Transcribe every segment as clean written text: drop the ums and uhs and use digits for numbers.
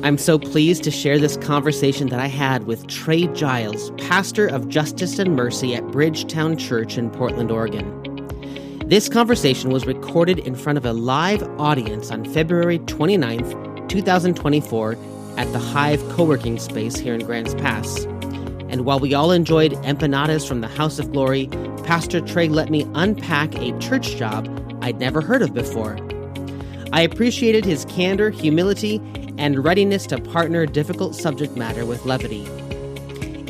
I'm so pleased to share this conversation that I had with Trey Giles, pastor of Justice and Mercy at Bridgetown Church in Portland, Oregon. This conversation was recorded in front of a live audience on February 29th, 2024 at the Hivve co-working space here in Grants Pass. And while we all enjoyed empanadas from the House of Glory, Pastor Trey let me unpack a church job I'd never heard of before. I appreciated his candor, humility, and readiness to partner difficult subject matter with levity.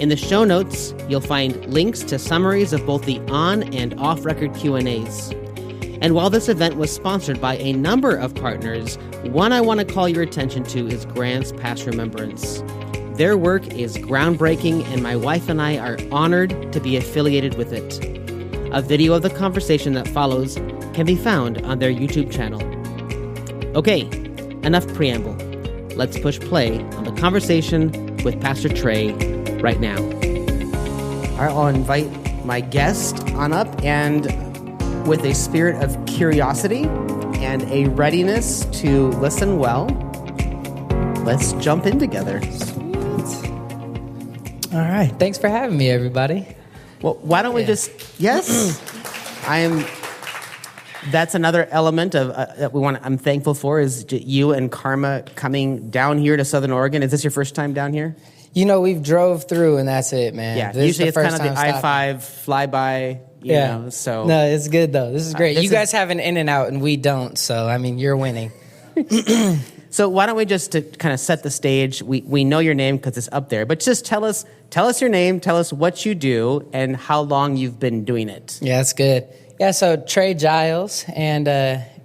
In the show notes, you'll find links to summaries of both the on- and off-record Q&As. And while this event was sponsored by a number of partners, one I want to call your attention to is Grants Pass Remembrance. Their work is groundbreaking, and my wife and I are honored to be affiliated with it. A video of the conversation that follows can be found on their YouTube channel. Okay, enough preamble. Let's push play on the conversation with Pastor Trey right now. All right, I'll invite my guest on up, and with a spirit of curiosity and a readiness to listen well, let's jump in together. All right. Thanks for having me, everybody. Well, why don't we yes, that's another element of that I'm thankful for is you and Karma coming down here to Southern Oregon. Is this your first time down here? You know, we've drove through and that's it, man. Yeah, this usually is the it's kind of first the time I-5 flyby, you know, so. No, it's good though. This is great. You guys is... have an in and out and we don't, so I mean, you're winning. So why don't we just to kind of set the stage, we know your name because it's up there, but just tell us your name, tell us what you do, and how long you've been doing it. Yeah, that's good. Yeah, so Trey Giles, and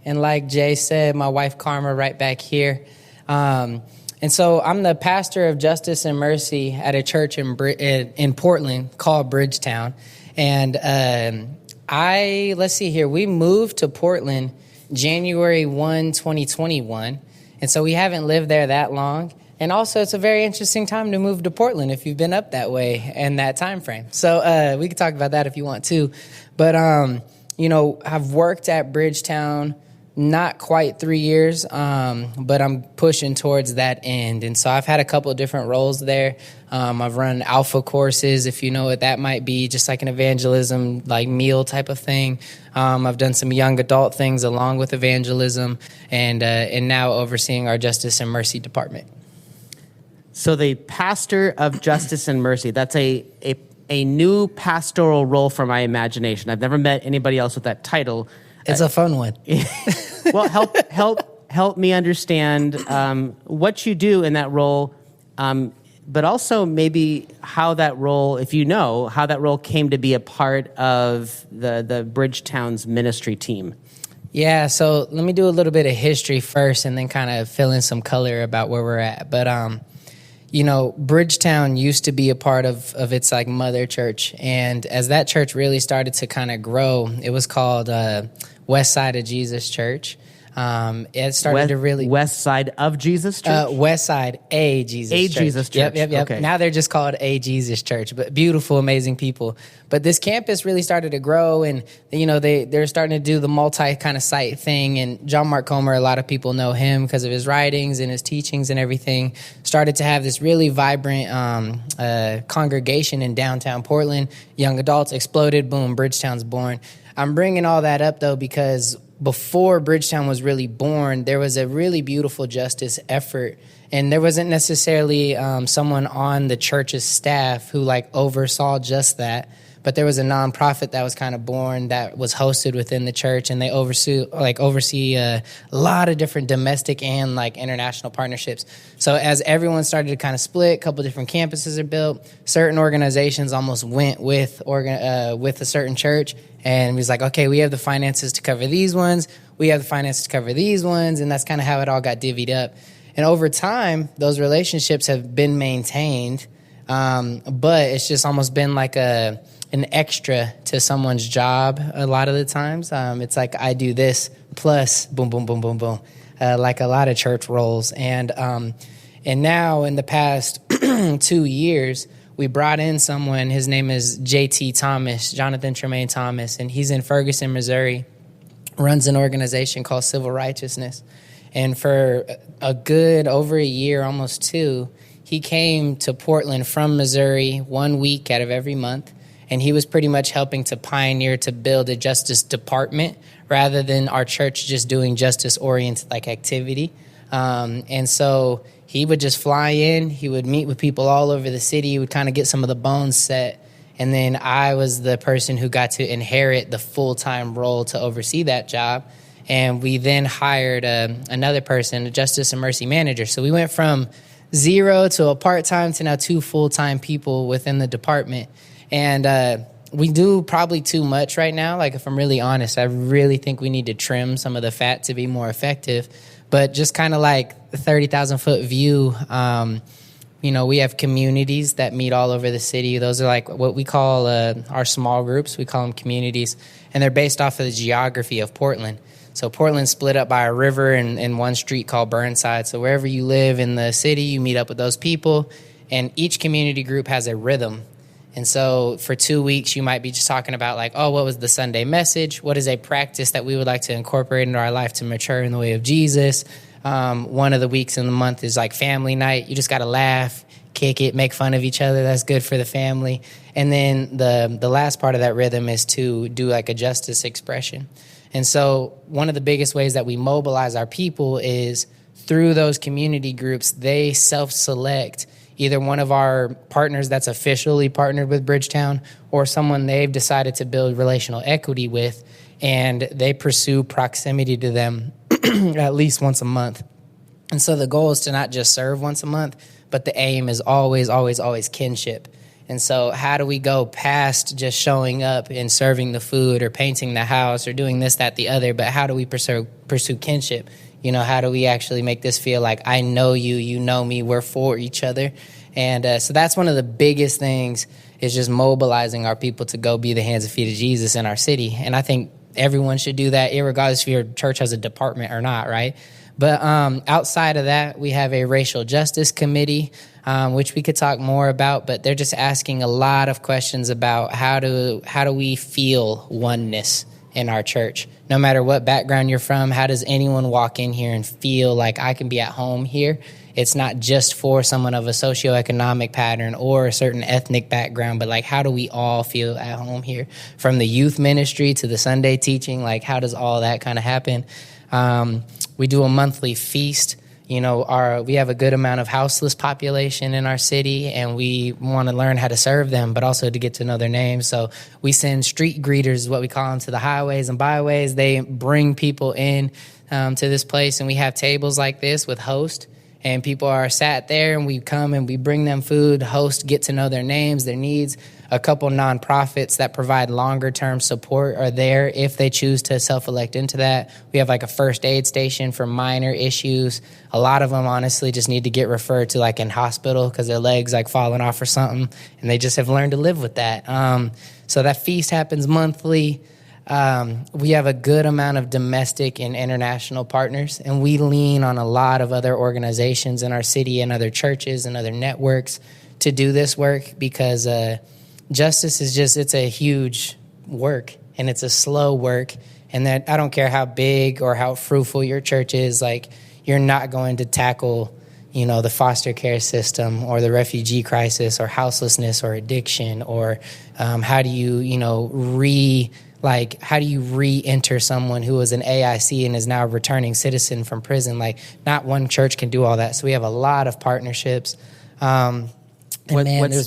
like Jay said, my wife Karma right back here. And so I'm the pastor of Justice and Mercy at a church in Portland called Bridgetown. And we moved to Portland January 1, 2021. And so we haven't lived there that long. And also, it's a very interesting time to move to Portland if you've been up that way and that time frame. So we could talk about that if you want to. But, I've worked at Bridgetown not quite 3 years, but I'm pushing towards that end. And so I've had a couple of different roles there. I've run alpha courses, if you know what that might be, just like an evangelism, like meal type of thing. I've done some young adult things along with evangelism, and now overseeing our Justice and Mercy department. So the pastor of Justice and Mercy, that's a new pastoral role for my imagination. I've never met anybody else with that title. It's a fun one. Well, help me understand what you do in that role, but also maybe how that role, if you know, how that role came to be a part of the Bridgetown's ministry team. Yeah, so let me do a little bit of history first and then kind of fill in some color about where we're at. But, Bridgetown used to be a part of its like mother church. And as that church really started to kind of grow, it was called West Side of Jesus Church. It started to really... West Side of Jesus Church? West Side A Jesus Church. A Jesus Church. Yep. Okay. Now they're just called A Jesus Church, but beautiful, amazing people. But this campus really started to grow, and, they're starting to do the multi kind of site thing. And John Mark Comer, a lot of people know him because of his writings and his teachings and everything, started to have this really vibrant congregation in downtown Portland. Young adults exploded, boom, Bridgetown's born. I'm bringing all that up, though, because before Bridgetown was really born, there was a really beautiful justice effort. And there wasn't necessarily someone on the church's staff who oversaw just that. But there was a nonprofit that was kind of born that was hosted within the church, and they oversee a lot of different domestic and international partnerships. So as everyone started to kind of split, a couple different campuses are built. Certain organizations almost went with a certain church, and it was like, okay, we have the finances to cover these ones, we have the finances to cover these ones, and that's kind of how it all got divvied up. And over time, those relationships have been maintained, but it's just almost been like an extra to someone's job a lot of the times. It's like I do this plus boom, boom, boom, boom, boom, like a lot of church roles. And now in the past 2 years, we brought in someone. His name is J.T. Thomas, Jonathan Tremaine Thomas, and he's in Ferguson, Missouri, runs an organization called Civil Righteousness. And for a good over a year, almost 2, he came to Portland from Missouri 1 week out of every month. And he was pretty much helping to pioneer to build a justice department rather than our church just doing justice-oriented like activity. And so he would just fly in. He would meet with people all over the city. He would kind of get some of the bones set. And then I was the person who got to inherit the full-time role to oversee that job. And we then hired another person, a justice and mercy manager. So we went from 0 to a part-time to now 2 full-time people within the department. And we do probably too much right now. Like, if I'm really honest, I really think we need to trim some of the fat to be more effective. But just kind of like the 30,000-foot view, we have communities that meet all over the city. Those are like what we call our small groups. We call them communities. And they're based off of the geography of Portland. So Portland's split up by a river and one street called Burnside. So wherever you live in the city, you meet up with those people. And each community group has a rhythm. And so for 2 weeks, you might be just talking about like, what was the Sunday message? What is a practice that we would like to incorporate into our life to mature in the way of Jesus? One of the weeks in the month is like family night. You just got to laugh, kick it, make fun of each other. That's good for the family. And then the last part of that rhythm is to do like a justice expression. And so one of the biggest ways that we mobilize our people is through those community groups. They self-select either one of our partners that's officially partnered with Bridgetown or someone they've decided to build relational equity with, and they pursue proximity to them at least once a month. And so the goal is to not just serve once a month, but the aim is always, always, always kinship. And so how do we go past just showing up and serving the food or painting the house or doing this, that, the other, but how do we pursue kinship? How do we actually make this feel like I know you, you know me, we're for each other? And so that's one of the biggest things is just mobilizing our people to go be the hands and feet of Jesus in our city. And I think everyone should do that, irregardless if your church has a department or not, right? But outside of that, we have a racial justice committee, which we could talk more about, but they're just asking a lot of questions about how do we feel oneness in our church. No matter what background you're from, how does anyone walk in here and feel like I can be at home here? It's not just for someone of a socioeconomic pattern or a certain ethnic background, but like how do we all feel at home here? From the youth ministry to the Sunday teaching, like how does all that kind of happen? We do a monthly feast. We have a good amount of houseless population in our city, and we want to learn how to serve them, but also to get to know their names. So we send street greeters, is what we call them, to the highways and byways. They bring people in to this place, and we have tables like this with hosts, and people are sat there, and we come and we bring them food, host, get to know their names, their needs. A couple nonprofits that provide longer-term support are there if they choose to self-elect into that. We have like a first aid station for minor issues. A lot of them honestly just need to get referred to like in hospital because their legs like falling off or something, and they just have learned to live with that. So that feast happens monthly. We have a good amount of domestic and international partners, and we lean on a lot of other organizations in our city and other churches and other networks to do this work because justice is it's a huge work, and it's a slow work, and that I don't care how big or how fruitful your church is, like you're not going to tackle, the foster care system or the refugee crisis or houselessness or addiction or how do you, how do you re-enter someone who was an AIC and is now a returning citizen from prison? Like, not one church can do all that. So we have a lot of partnerships. What's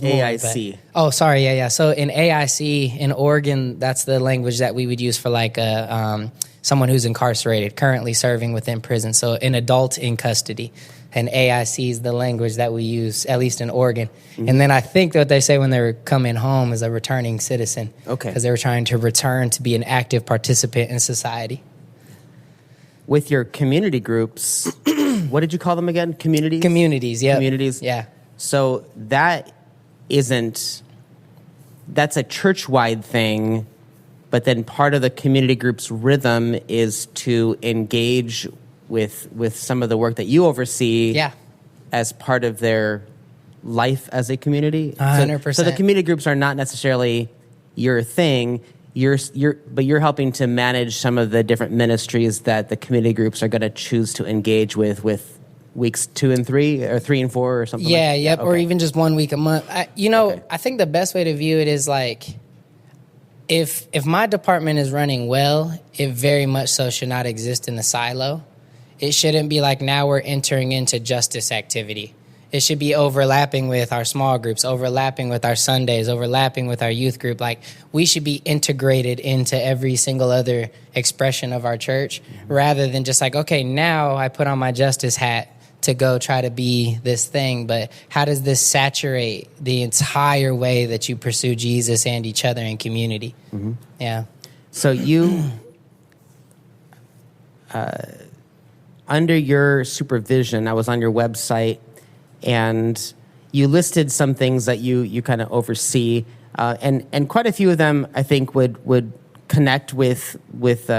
AIC? Yeah. So in AIC, in Oregon, that's the language that we would use for like someone who's incarcerated, currently serving within prison. So an adult in custody. And AIC is the language that we use, at least in Oregon. Mm-hmm. And then I think what they say when they're coming home is a returning citizen. Okay. Because they were trying to return to be an active participant in society. With your community groups, what did you call them again? Communities? Communities, yeah. Communities? Yeah. So that's a church-wide thing, but then part of the community group's rhythm is to engage with some of the work that you oversee as part of their life as a community. 100%. So the community groups are not necessarily your thing. you're helping to manage some of the different ministries that the community groups are going to choose to engage with weeks 2 and 3 or 3 and 4 or something. Yeah, like yep, okay. Or even just 1 week a month. Okay. I think the best way to view it is like, if my department is running well, it very much so should not exist in a silo. It shouldn't be like now we're entering into justice activity. It should be overlapping with our small groups, overlapping with our Sundays, overlapping with our youth group. Like, we should be integrated into every single other expression of our church, rather than just like, okay, now I put on my justice hat to go try to be this thing. But how does this saturate the entire way that you pursue Jesus and each other in community? Mm-hmm. Yeah. So you, under your supervision, I was on your website, and you listed some things that you kind of oversee, and quite a few of them I think would connect with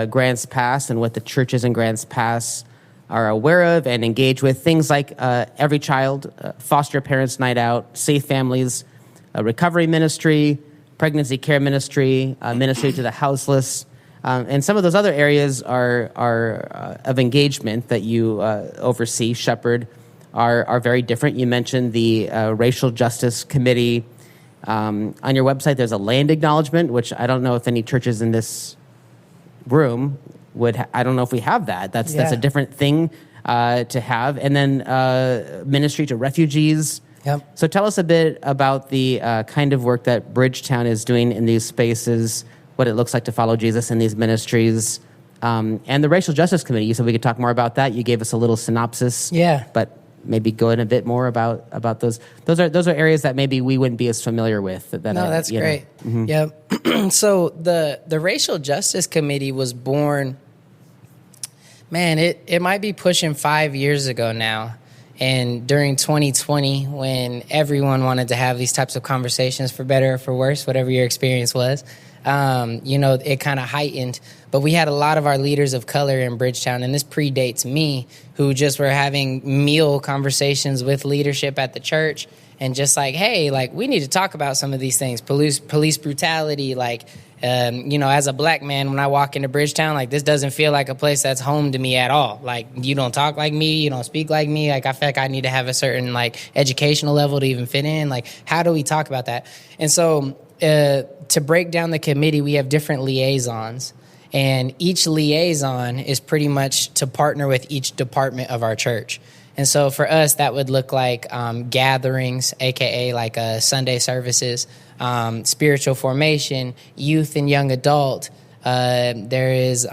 Grants Pass and what the churches in Grants Pass are aware of and engage with. Things like Every Child, Foster Parents Night Out, Safe Families, Recovery Ministry, Pregnancy Care Ministry, Ministry to the Houseless, and some of those other areas are of engagement that you oversee, shepherd, are very different. You mentioned the Racial Justice Committee. On your website, there's a land acknowledgement, which I don't know if any churches in this room I don't know if we have that. That's a different thing to have. And then ministry to refugees. Yep. So tell us a bit about the kind of work that Bridgetown is doing in these spaces, what it looks like to follow Jesus in these ministries, and the Racial Justice Committee. You said we could talk more about that. You gave us a little synopsis. Yeah. But maybe go in a bit more about those. Those are areas that maybe we wouldn't be as familiar with. That's great. Mm-hmm. Yeah. So the Racial Justice Committee was born, man, it might be pushing 5 years ago now. And during 2020, when everyone wanted to have these types of conversations, for better or for worse, whatever your experience was, it kind of heightened. But we had a lot of our leaders of color in Bridgetown, and this predates me, who just were having meal conversations with leadership at the church, and just like, hey, like, we need to talk about some of these things, police brutality, like, as a black man, when I walk into Bridgetown, like, this doesn't feel like a place that's home to me at all. Like, you don't talk like me, you don't speak like me. Like, I feel like I need to have a certain, like, educational level to even fit in. Like, how do we talk about that? And so to break down the committee, we have different liaisons. And each liaison is pretty much to partner with each department of our church. And so for us, that would look like gatherings, a.k.a. like Sunday services, spiritual formation, youth and young adult. There is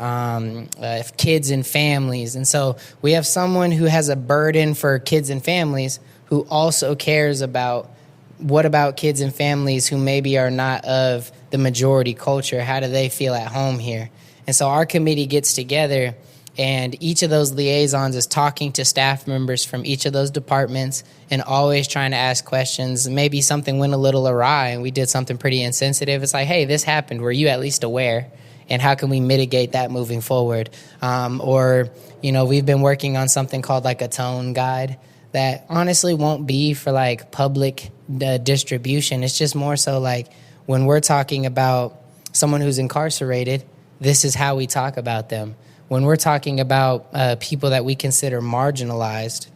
kids and families. And so we have someone who has a burden for kids and families, who also cares about what about kids and families who maybe are not of the majority culture? How do they feel at home here? And so our committee gets together, and each of those liaisons is talking to staff members from each of those departments and always trying to ask questions. Maybe something went a little awry and we did something pretty insensitive. It's like, hey, this happened. Were you at least aware? And how can we mitigate that moving forward? We've been working on something called like a tone guide that honestly won't be for like public distribution. It's just more so like when we're talking about someone who's incarcerated, this is how we talk about them. When we're talking about people that we consider marginalized,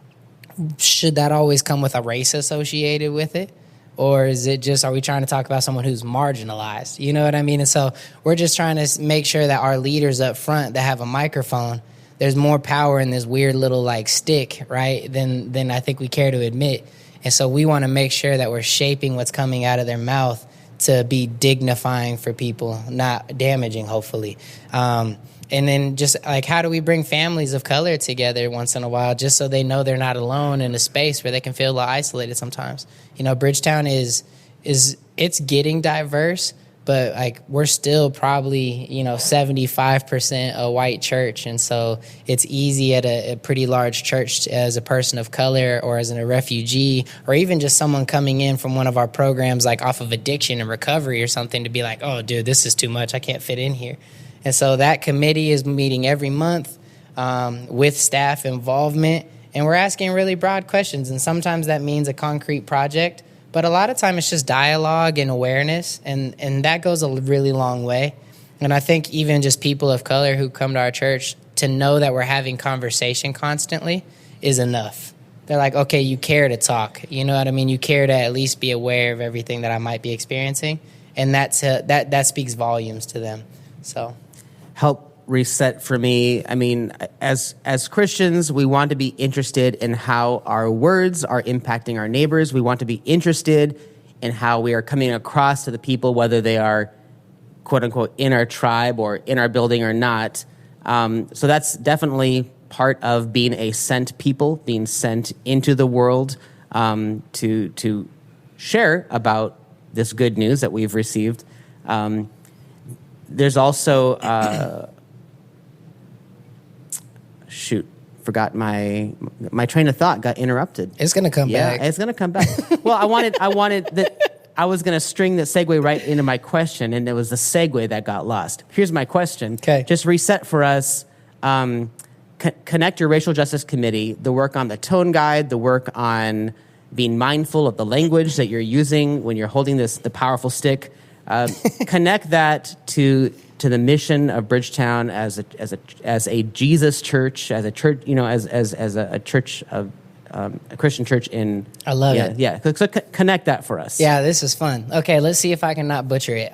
should that always come with a race associated with it? Or is it just, are we trying to talk about someone who's marginalized? You know what I mean? And so we're just trying to make sure that our leaders up front that have a microphone, there's more power in this weird little like stick, right, than I think we care to admit. And so we want to make sure that we're shaping what's coming out of their mouth to be dignifying for people, not damaging, hopefully. And then just like, how do we bring families of color together once in a while, just so they know they're not alone in a space where they can feel a little isolated sometimes? Bridgetown is it's getting diverse, but like we're still probably 75% a white church, and so it's easy at a pretty large church as a person of color or as a refugee or even just someone coming in from one of our programs like off of addiction and recovery or something to be like, oh dude, this is too much, I can't fit in here. And so that committee is meeting every month with staff involvement, and we're asking really broad questions, and sometimes that means a concrete project. But a lot of time it's just dialogue and awareness, and that goes a really long way. And I think even just people of color who come to our church, to know that we're having conversation constantly is enough. They're like, okay, you care to talk. You know what I mean? You care to at least be aware of everything that I might be experiencing. And that speaks volumes to them. So help reset for me. I mean, as Christians, we want to be interested in how our words are impacting our neighbors. We want to be interested in how we are coming across to the people, whether they are, quote unquote, in our tribe or in our building or not. So that's definitely part of being a sent people, being sent into the world to share about this good news that we've received. There's also forgot my train of thought, got interrupted. It's gonna come back. Yeah, it's gonna come back. Well, I was gonna string the segue right into my question, and it was the segue that got lost. Here's my question. Okay. Just reset for us. Connect your racial justice committee, the work on the tone guide, the work on being mindful of the language that you're using when you're holding the powerful stick. Connect that to the mission of Bridgetown as a Jesus church, as a church, as a church of a Christian church in. I love it. Yeah, so connect that for us. Yeah, this is fun. Okay, let's see if I can not butcher it.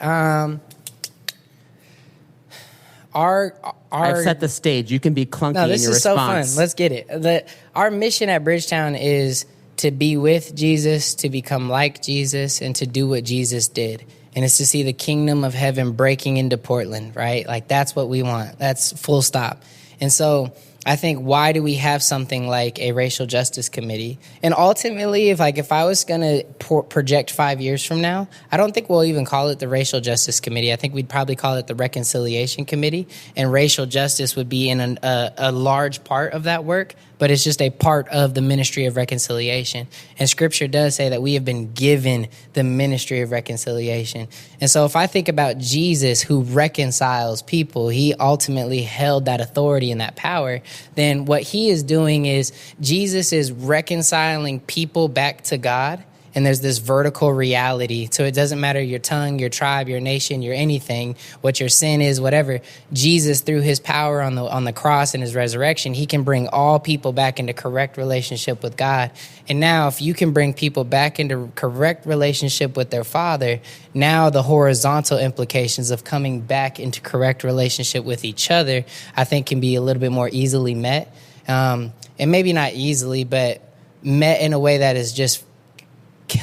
I've set the stage. You can be clunky in your response. This is so fun. Let's get it. Our mission at Bridgetown is to be with Jesus, to become like Jesus, and to do what Jesus did. And it's to see the kingdom of heaven breaking into Portland, right? Like, that's what we want. That's full stop. And so I think, why do we have something like a racial justice committee? And ultimately, if I was going to project 5 years from now, I don't think we'll even call it the racial justice committee. I think we'd probably call it the reconciliation committee. And racial justice would be in a large part of that work, but it's just a part of the ministry of reconciliation. And Scripture does say that we have been given the ministry of reconciliation. And so if I think about Jesus, who reconciles people, he ultimately held that authority and that power. Then what he is doing is Jesus is reconciling people back to God. And there's this vertical reality. So it doesn't matter your tongue, your tribe, your nation, your anything, what your sin is, whatever. Jesus, through his power on the cross and his resurrection, he can bring all people back into correct relationship with God. And now if you can bring people back into correct relationship with their Father, now the horizontal implications of coming back into correct relationship with each other, I think, can be a little bit more easily met. And maybe not easily, but met in a way that is just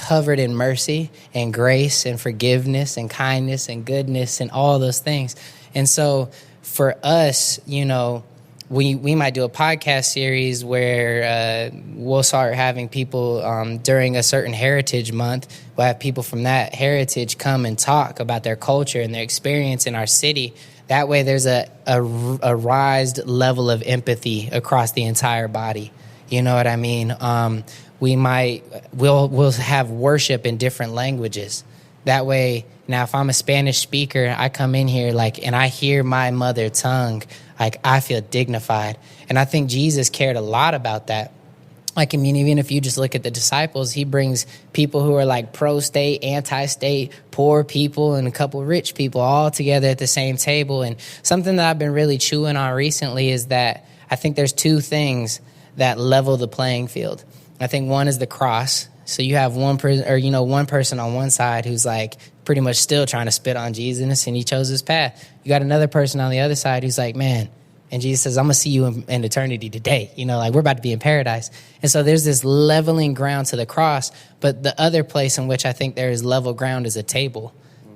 covered in mercy and grace and forgiveness and kindness and goodness and all those things. And so for us, we might do a podcast series where we'll start having people during a certain heritage month. We'll have people from that heritage come and talk about their culture and their experience in our city. That way there's a raised level of empathy across the entire body. You know what I mean? We'll have worship in different languages. That way, now if I'm a Spanish speaker, I come in here and I hear my mother tongue, I feel dignified. And I think Jesus cared a lot about that. Even if you just look at the disciples, he brings people who are pro-state, anti-state, poor people, and a couple rich people all together at the same table. And something that I've been really chewing on recently is that I think there's two things that level the playing field. I think one is the cross. So you have one person on one side who's pretty much still trying to spit on Jesus, and he chose his path. You got another person on the other side who's man, and Jesus says, I'm going to see you in eternity today. We're about to be in paradise. And so there's this leveling ground to the cross, but the other place in which I think there is level ground is a table.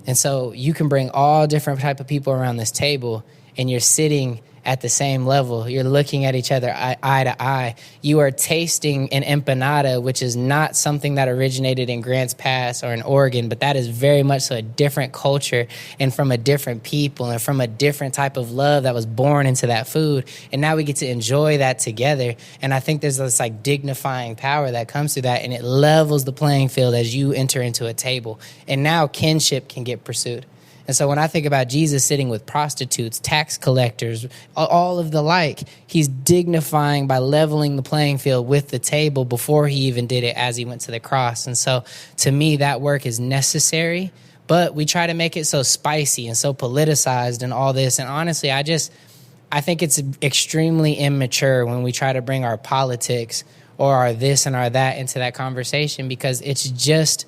And so you can bring all different type of people around this table, and you're sitting at the same level. You're looking at each other eye to eye. You are tasting an empanada, which is not something that originated in Grants Pass or in Oregon, but that is very much so a different culture and from a different people and from a different type of love that was born into that food. And now we get to enjoy that together. And I think there's this dignifying power that comes through that, and it levels the playing field as you enter into a table. And now kinship can get pursued. And so when I think about Jesus sitting with prostitutes, tax collectors, all of the he's dignifying by leveling the playing field with the table before he even did it as he went to the cross. And so to me, that work is necessary, But we try to make it so spicy and so politicized and all this. And honestly, I think it's extremely immature when we try to bring our politics or our this and our that into that conversation, because it's just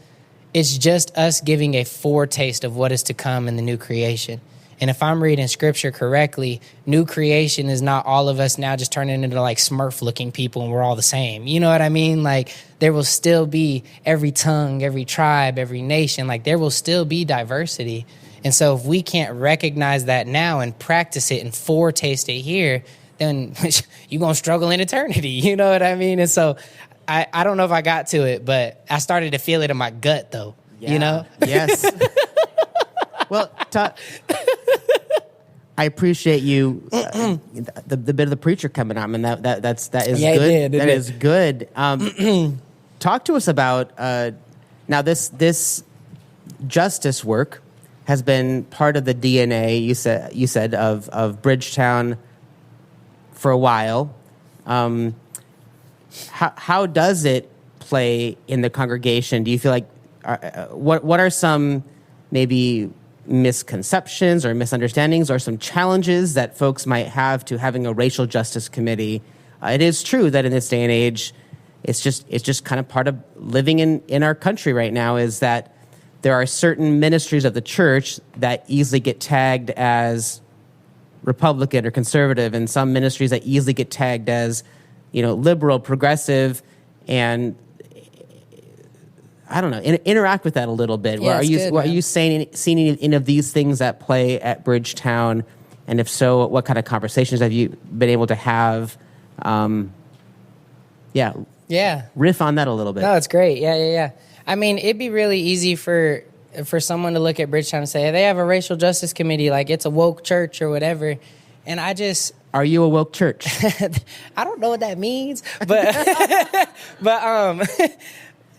us giving a foretaste of what is to come in the new creation. And if I'm reading scripture correctly, new creation is not all of us now just turning into like Smurf-looking people and we're all the same. You know what I mean? Like, there will still be every tongue, every tribe, every nation. Like, there will still be diversity. And so if we can't recognize that now and practice it and foretaste it here, then you're going to struggle in eternity. You know what I mean? And so I don't know if I got to it, but I started to feel it in my gut, though. Yeah. You know? Yes. Well, I appreciate you, the bit of the preacher coming on, and that is good. That is good. Talk to us about now this justice work has been part of the DNA. You said of Bridgetown for a while. How does it play in the congregation? Do you feel like what are some maybe misconceptions or misunderstandings or some challenges that folks might have to having a racial justice committee? It is true that in this day and age, it's just kind of part of living in our country right now, is that there are certain ministries of the church that easily get tagged as Republican or conservative, and some ministries that easily get tagged as, liberal, progressive, and I don't know, interact with that a little bit. Yeah, are you seeing any of these things at play at Bridgetown? And if so, what kind of conversations have you been able to have? Riff on that a little bit. No, it's great. Yeah. I mean, it'd be really easy for someone to look at Bridgetown and say, they have a racial justice committee, like it's a woke church or whatever. And I just... Are you a woke church? I don't know what that means, but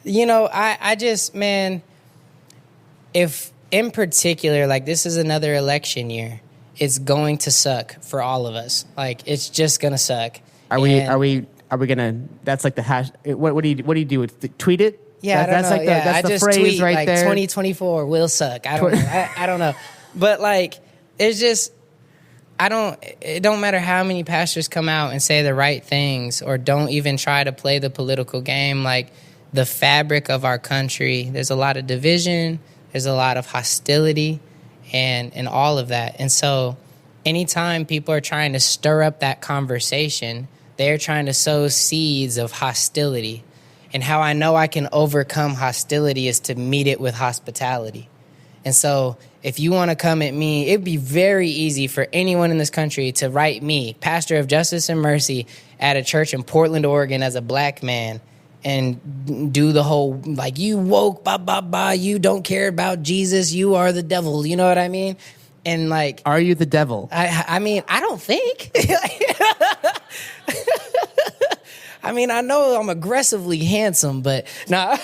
I just, man, if in particular, like this is another election year, it's going to suck for all of us. Like, it's just going to suck. Are we going to, that's like the hash, what do you do? Tweet it? Yeah, that's I don't know. That's I the just phrase tweet, right like, there. 2024 will suck. I don't know. I don't know. But like, it's just, it don't matter how many pastors come out and say the right things or don't even try to play the political game. Like, the fabric of our country, there's a lot of division, there's a lot of hostility and all of that. And so anytime people are trying to stir up that conversation, they're trying to sow seeds of hostility. And how I know I can overcome hostility is to meet it with hospitality. And so if you want to come at me, it'd be very easy for anyone in this country to write me, pastor of Justice and Mercy at a church in Portland, Oregon, as a black man, and do the whole, like, you woke, you don't care about Jesus, you are the devil, you know what I mean? And like... Are you the devil? I mean, I don't think. I mean, I know I'm aggressively handsome, but no.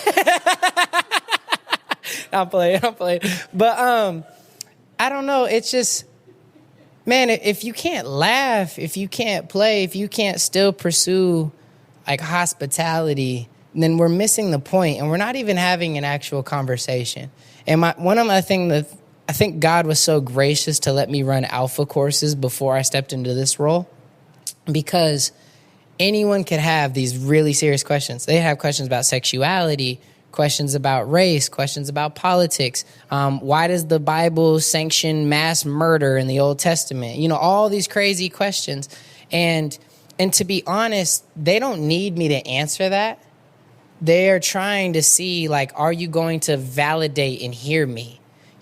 I'm playing. But I don't know. It's just, man, if you can't laugh, if you can't play, if you can't still pursue like hospitality, then we're missing the point, and we're not even having an actual conversation. And one of my things that I think God was so gracious to let me run alpha courses before I stepped into this role, because anyone could have these really serious questions. They have questions about sexuality, questions about race, questions about politics. Why does the Bible sanction mass murder in the Old Testament? All these crazy questions. And to be honest, they don't need me to answer that. They are trying to see, like, are you going to validate and hear me?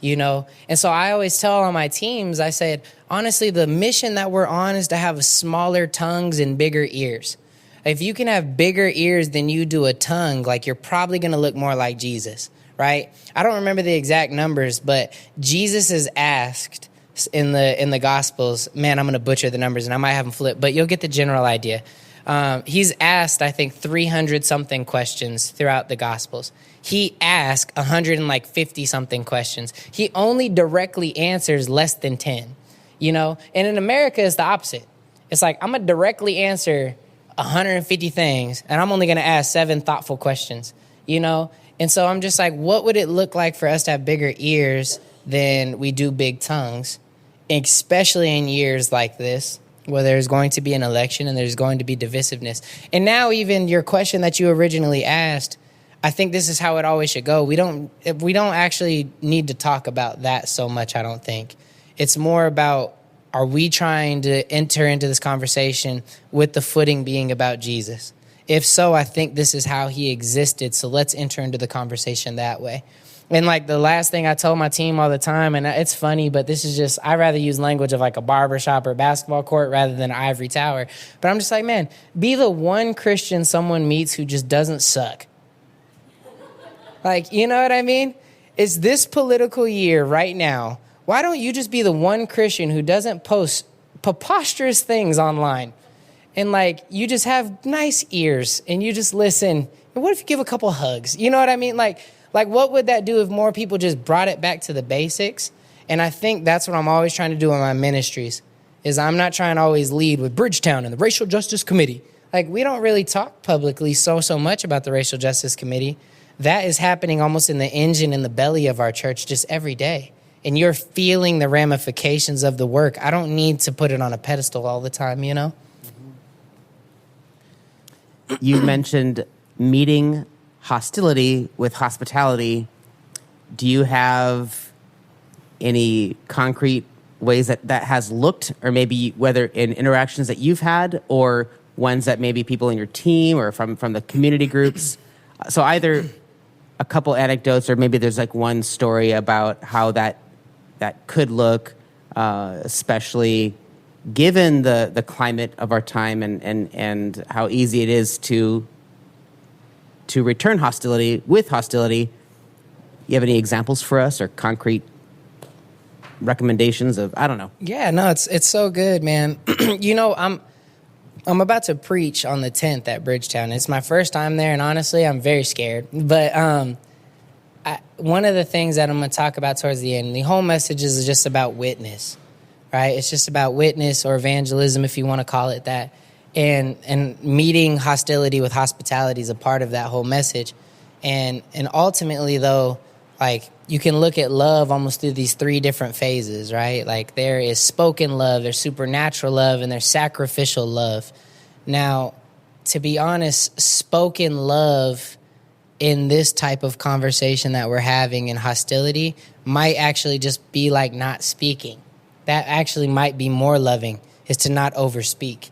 And so I always tell all my teams, I said, honestly, the mission that we're on is to have smaller tongues and bigger ears. If you can have bigger ears than you do a tongue, like, you're probably going to look more like Jesus, right? I don't remember the exact numbers, but Jesus is asked in the Gospels, man, I'm going to butcher the numbers and I might have them flip, but you'll get the general idea. He's asked, I think, 300-something questions throughout the Gospels. He asked 150-something questions. He only directly answers less than 10, And in America, it's the opposite. It's like, I'm going to directly answer 150 things, and I'm only going to ask 7 thoughtful questions, And so I'm just like, what would it look like for us to have bigger ears than we do big tongues, especially in years like this, where there's going to be an election and there's going to be divisiveness. And now even your question that you originally asked, I think this is how it always should go. We don't actually need to talk about that so much, I don't think. It's more about, are we trying to enter into this conversation with the footing being about Jesus? If so, I think this is how he existed. So let's enter into the conversation that way. And like the last thing I told my team all the time, and it's funny, but this is just, I rather use language of like a barbershop or a basketball court rather than an ivory tower. But I'm just like, man, be the one Christian someone meets who just doesn't suck. Like, you know what I mean? It's this political year right now. Why don't you just be the one Christian who doesn't post preposterous things online? And like, you just have nice ears and you just listen. And what if you give a couple hugs? You know what I mean? Like what would that do if more people just brought it back to the basics? And I think that's what I'm always trying to do in my ministries, is I'm not trying to always lead with Bridgetown and the Racial Justice Committee. Like, we don't really talk publicly so much about the Racial Justice Committee. That is happening almost in the engine, in the belly of our church just every day. And you're feeling the ramifications of the work. I don't need to put it on a pedestal all the time, you know? You mentioned meeting hostility with hospitality. Do you have any concrete ways that has looked, or maybe whether in interactions that you've had or ones that maybe people in your team or from the community groups? So either a couple anecdotes or maybe there's like one story about how that could look, especially given the climate of our time and how easy it is to return hostility with hostility. You have any examples for us or concrete recommendations of, I don't know. Yeah, no, it's so good, man. You know, I'm about to preach on the 10th at Bridgetown. It's my first time there, and honestly, I'm very scared. But one of the things that I'm going to talk about towards the end, the whole message is just about witness, right? It's just about witness or evangelism, if you want to call it that. And meeting hostility with hospitality is a part of that whole message. And ultimately, though, like, you can look at love almost through these three different phases, right? Like, there is spoken love, there's supernatural love, and there's sacrificial love. Now, to be honest, spoken love in this type of conversation that we're having in hostility might actually just be like not speaking. That actually might be more loving, is to not overspeak.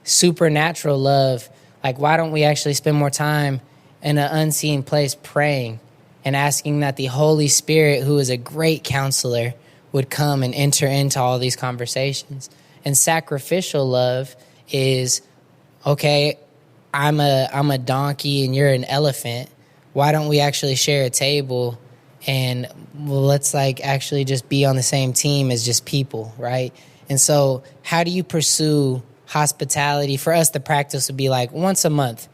Supernatural love, like, why don't we actually spend more time in an unseen place praying and asking that the Holy Spirit, who is a great counselor, would come and enter into all these conversations. And sacrificial love is, okay, I'm a donkey and you're an elephant. Why don't we actually share a table and, well, let's like actually just be on the same team as just people, right? And so how do you pursue hospitality? For us, the practice would be like once a month,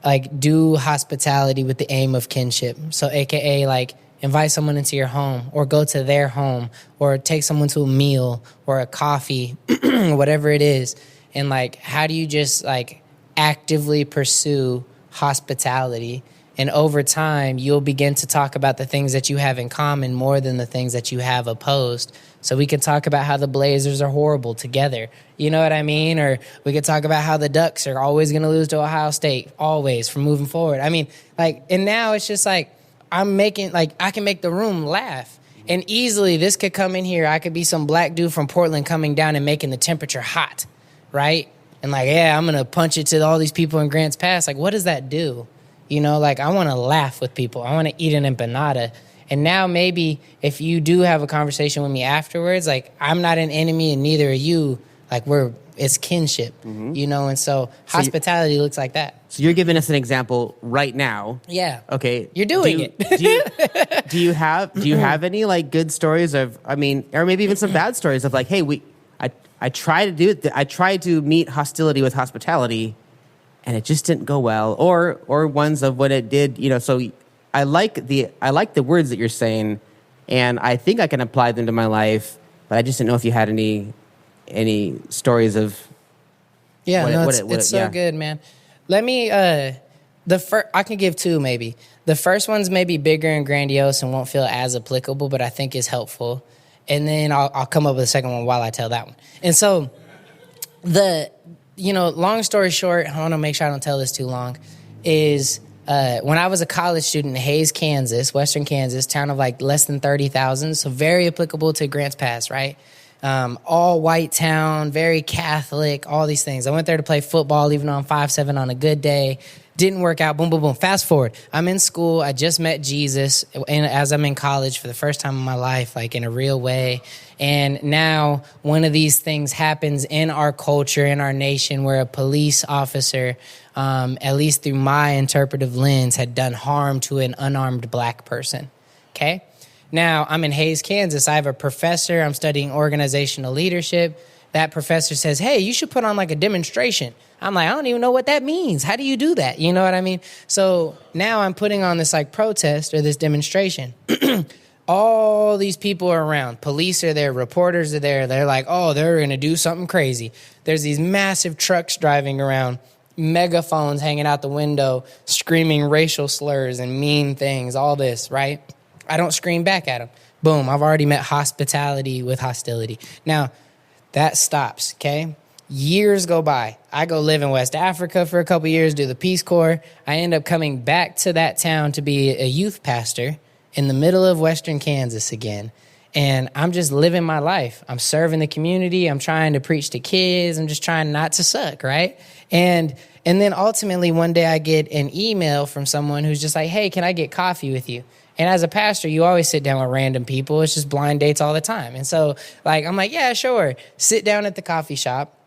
like do hospitality with the aim of kinship. So AKA like invite someone into your home or go to their home or take someone to a meal or a coffee, whatever it is. And like, how do you just like actively pursue hospitality? And over time, you'll begin to talk about the things that you have in common more than the things that you have opposed. So we can talk about how the Blazers are horrible together. You know what I mean? Or we could talk about how the Ducks are always going to lose to Ohio State, always, from moving forward. I mean, like, and now it's just like, I can make the room laugh. And easily, this could come in here. I could be some black dude from Portland coming down and making the temperature hot, right? And like, yeah, I'm going to punch it to all these people in Grants Pass. Like, what does that do? You know, like, I want to laugh with people. I want to eat an empanada. And now maybe if you do have a conversation with me afterwards, like, I'm not an enemy and neither are you. Like, it's kinship, you know? And so hospitality looks like that. So you're giving us an example right now. Yeah. Okay. You're doing it. Do you have any like good stories of, I mean, or maybe even some bad stories of like, hey, I tried to do it. I tried to meet hostility with hospitality, and it just didn't go well, or ones of what it did, you know. So I like the words that you're saying, and I think I can apply them to my life, but I just didn't know if you had any stories of. Yeah, it's so good, man. Let me I can give two maybe. The first one's maybe bigger and grandiose and won't feel as applicable, but I think is helpful. And then I'll come up with a second one while I tell that one. And so long story short, I want to make sure I don't tell this too long, is when I was a college student in Hays, Kansas, Western Kansas, town of like less than 30,000, so very applicable to Grants Pass, right? All white town, very Catholic, all these things. I went there to play football, even on 5'7" on a good day. Didn't work out, boom, boom, boom. Fast forward. I'm in school. I just met Jesus and as I'm in college for the first time in my life, like in a real way. And now one of these things happens in our culture, in our nation, where a police officer, at least through my interpretive lens, had done harm to an unarmed black person, okay? Now, I'm in Hays, Kansas. I have a professor. I'm studying organizational leadership. That professor says, hey, you should put on like a demonstration. I'm like, I don't even know what that means. How do you do that? You know what I mean? So now I'm putting on this like protest or this demonstration. All these people are around. Police are there. Reporters are there. They're like, oh, they're going to do something crazy. There's these massive trucks driving around, megaphones hanging out the window, screaming racial slurs and mean things, all this, right? I don't scream back at them. Boom, I've already met hospitality with hostility. Now, that stops, okay? Years go by. I go live in West Africa for a couple years, do the Peace Corps. I end up coming back to that town to be a youth pastor in the middle of Western Kansas again. And I'm just living my life. I'm serving the community. I'm trying to preach to kids. I'm just trying not to suck, right? And then ultimately one day I get an email from someone who's just like, hey, can I get coffee with you? And as a pastor, you always sit down with random people. It's just blind dates all the time. And so like, I'm like, yeah, sure. Sit down at the coffee shop,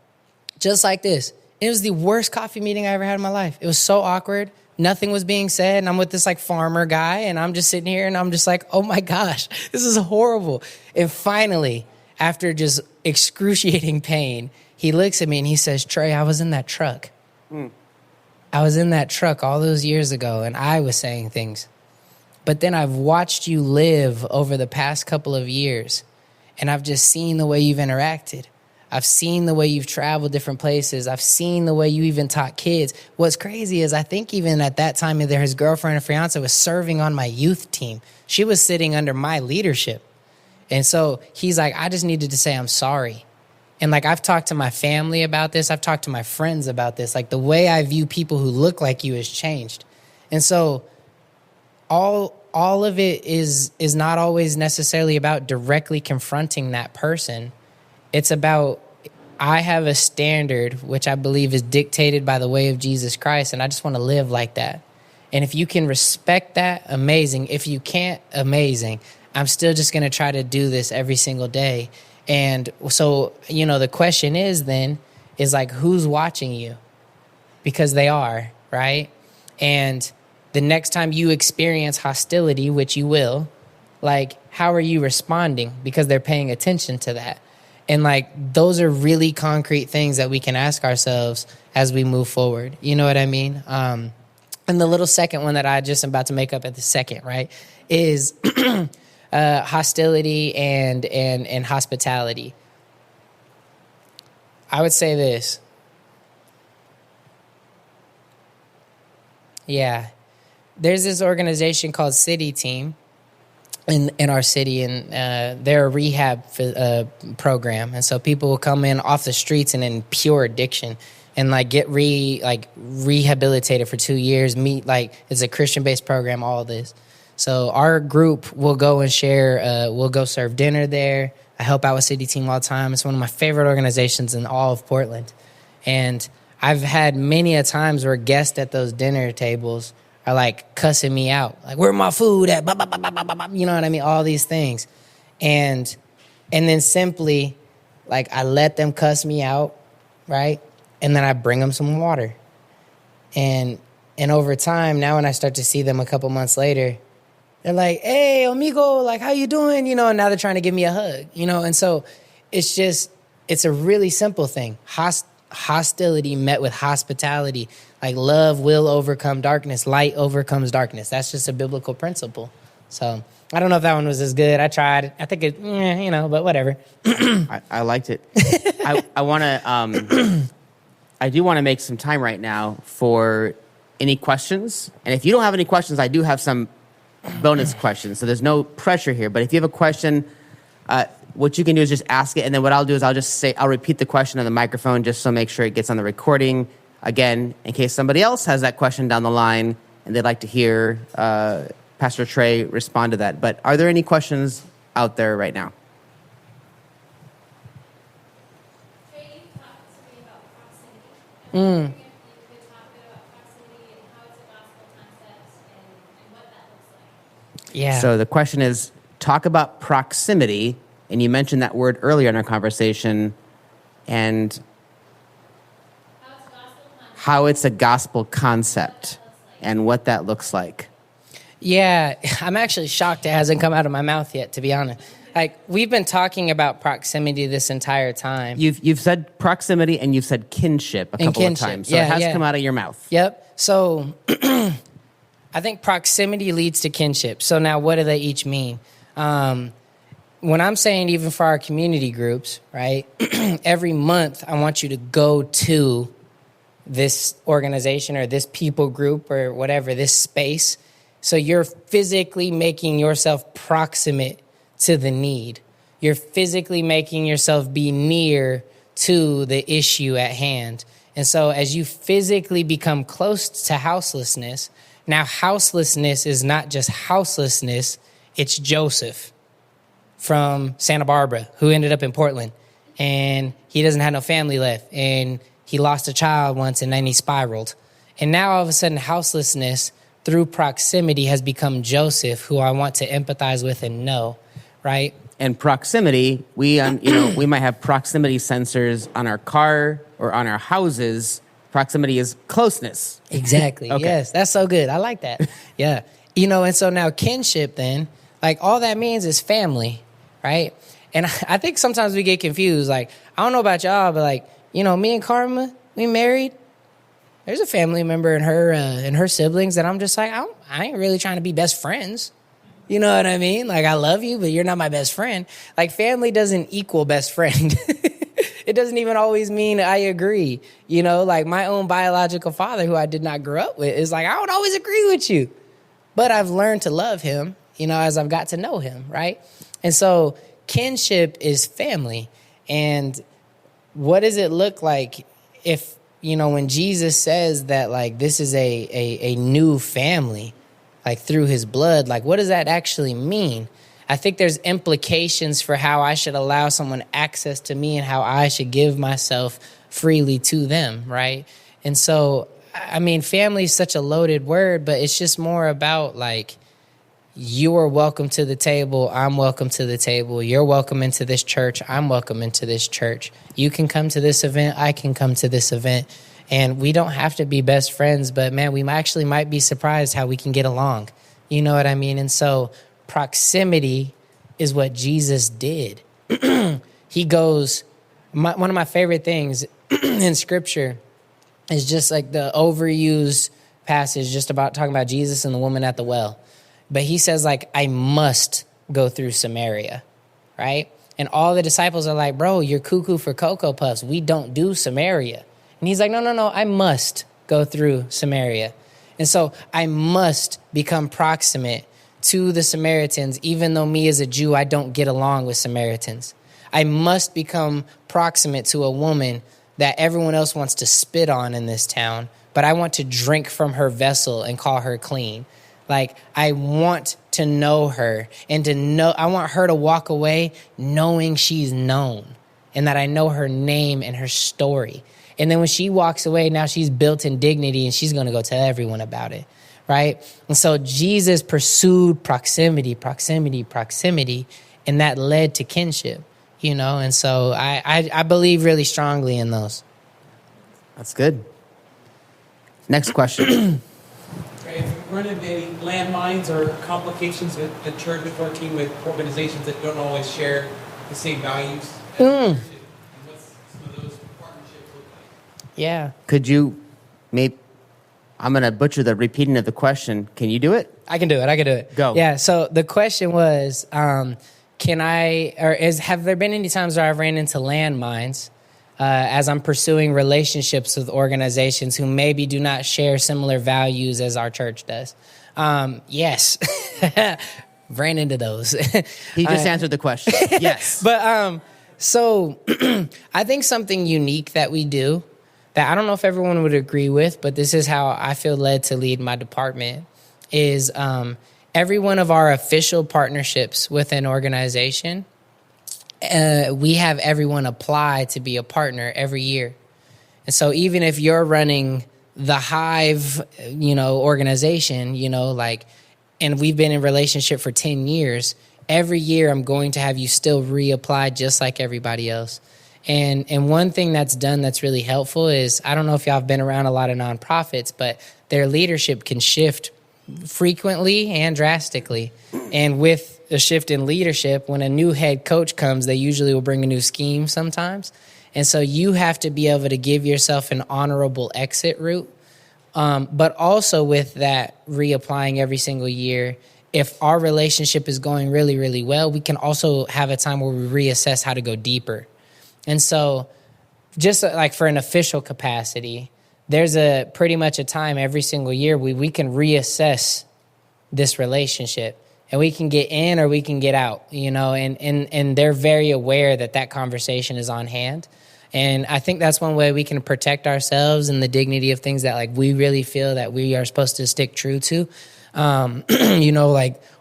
just like this. It was the worst coffee meeting I ever had in my life. It was so awkward. Nothing was being said. And I'm with this like farmer guy and I'm just sitting here and I'm just like, oh my gosh, this is horrible. And finally, after just excruciating pain, he looks at me and he says, Trey, I was in that truck. I was in that truck all those years ago and I was saying things. But then I've watched you live over the past couple of years, and I've just seen the way you've interacted. I've seen the way you've traveled different places. I've seen the way you even taught kids. What's crazy is I think even at that time, either his girlfriend or fiance was serving on my youth team. She was sitting under my leadership. And so he's like, I just needed to say I'm sorry. And like I've talked to my family about this. I've talked to my friends about this. Like the way I view people who look like you has changed. And so all of it is not always necessarily about directly confronting that person. It's about, I have a standard which I believe is dictated by the way of Jesus Christ, and I just want to live like that. And if you can respect that, amazing. If you can't, amazing. I'm still just going to try to do this every single day. And so, the question is like, who's watching you? Because they are, right? And the next time you experience hostility, which you will, like, how are you responding? Because they're paying attention to that. And, like, those are really concrete things that we can ask ourselves as we move forward. You know what I mean? And the little second one that I just am about to make up at the second, right, is hostility and hospitality. I would say this. Yeah. There's this organization called City Team in our city, and they're a rehab program. And so people will come in off the streets and in pure addiction and like get rehabilitated for 2 years, it's a Christian-based program, all of this. So our group will go and share, we'll go serve dinner there. I help out with City Team all the time. It's one of my favorite organizations in all of Portland. And I've had many a times where guests at those dinner tables are like cussing me out. Like, where my food at? You know what I mean? All these things. And then simply, like, I let them cuss me out, right? And then I bring them some water. And over time, now when I start to see them a couple months later, they're like, hey, amigo, like, how you doing? And now they're trying to give me a hug, And so it's a really simple thing. Hostility met with hospitality. Like, love will overcome darkness. Light overcomes darkness. That's just a biblical principle. So I don't know if that one was as good. I tried. I think it, but whatever. I liked it. I want to, I do want to make some time right now for any questions. And if you don't have any questions, I do have some bonus questions. So there's no pressure here. But if you have a question, what you can do is just ask it. And then what I'll do is I'll repeat the question on the microphone just so make sure it gets on the recording. Again, in case somebody else has that question down the line and they'd like to hear Pastor Trey respond to that. But are there any questions out there right now? Trey, you talked to me about proximity. You could talk a bit about proximity and how it's a gospel concept and what that looks like. Yeah. So the question is, talk about proximity, and you mentioned that word earlier in our conversation, and how it's a gospel concept and what that looks like. Yeah, I'm actually shocked it hasn't come out of my mouth yet, to be honest. Like, we've been talking about proximity this entire time. You've said proximity and you've said kinship a couple of times, so it has come out of your mouth. Yep. So I think proximity leads to kinship. So now what do they each mean? When I'm saying even for our community groups, right, every month I want you to go to this organization or this people group or whatever, this space. So you're physically making yourself proximate to the need. You're physically making yourself be near to the issue at hand. And so as you physically become close to houselessness, now houselessness is not just houselessness, it's Joseph from Santa Barbara who ended up in Portland. And he doesn't have no family left. And he lost a child once and then he spiraled. And now all of a sudden houselessness through proximity has become Joseph, who I want to empathize with and know, right? And proximity, we might have proximity sensors on our car or on our houses. Proximity is closeness. Exactly. Okay. Yes, that's so good. I like that. Yeah. And so now kinship then, like all that means is family, right? And I think sometimes we get confused. Like, I don't know about y'all, but like, me and Karma, we married. There's a family member and her siblings that I'm just like, I ain't really trying to be best friends. You know what I mean? Like, I love you, but you're not my best friend. Like, family doesn't equal best friend. It doesn't even always mean I agree. Like my own biological father, who I did not grow up with, is like, I don't always agree with you. But I've learned to love him, as I've got to know him, right? And so kinship is family. And what does it look like if, when Jesus says that, like, this is a new family, like through his blood, like, what does that actually mean? I think there's implications for how I should allow someone access to me and how I should give myself freely to them, right? And so, I mean, family is such a loaded word, but it's just more about, like, you are welcome to the table. I'm welcome to the table. You're welcome into this church. I'm welcome into this church. You can come to this event. I can come to this event. And we don't have to be best friends, but man, we actually might be surprised how we can get along. You know what I mean? And so proximity is what Jesus did. He goes, one of my favorite things in scripture is just like the overused passage just about talking about Jesus and the woman at the well. But he says, like, I must go through Samaria, right? And all the disciples are like, bro, you're cuckoo for Cocoa Puffs. We don't do Samaria. And he's like, no, I must go through Samaria. And so I must become proximate to the Samaritans, even though me as a Jew, I don't get along with Samaritans. I must become proximate to a woman that everyone else wants to spit on in this town, but I want to drink from her vessel and call her clean. Like, I want to know her and I want her to walk away knowing she's known and that I know her name and her story. And then when she walks away, now she's built in dignity and she's going to go tell everyone about it, right? And so Jesus pursued proximity, and that led to kinship, And so I believe really strongly in those. That's good. Next question. If you run into any landmines or complications with the church working with organizations that don't always share the same values, and what's some of those partnerships look like? Yeah. Could you I'm going to butcher the repeating of the question. Can you do it? I can do it. Go. Yeah, so the question was, have there been any times where I've ran into landmines as I'm pursuing relationships with organizations who maybe do not share similar values as our church does. Yes, ran into those. He just answered the question. Yes. But so I think something unique that we do that I don't know if everyone would agree with, but this is how I feel led to lead my department is every one of our official partnerships with an organization, we have everyone apply to be a partner every year. And so even if you're running the Hive, organization, and we've been in relationship for 10 years, every year I'm going to have you still reapply just like everybody else. And one thing that's done that's really helpful is, I don't know if y'all have been around a lot of nonprofits, but their leadership can shift frequently and drastically. And with a shift in leadership, when a new head coach comes, they usually will bring a new scheme sometimes. And so you have to be able to give yourself an honorable exit route. But also with that reapplying every single year, if our relationship is going really, really well, we can also have a time where we reassess how to go deeper. And so just like for an official capacity, there's pretty much a time every single year we can reassess this relationship, and we can get in or we can get out, and they're very aware that conversation is on hand. And I think that's one way we can protect ourselves and the dignity of things that we really feel that we are supposed to stick true to.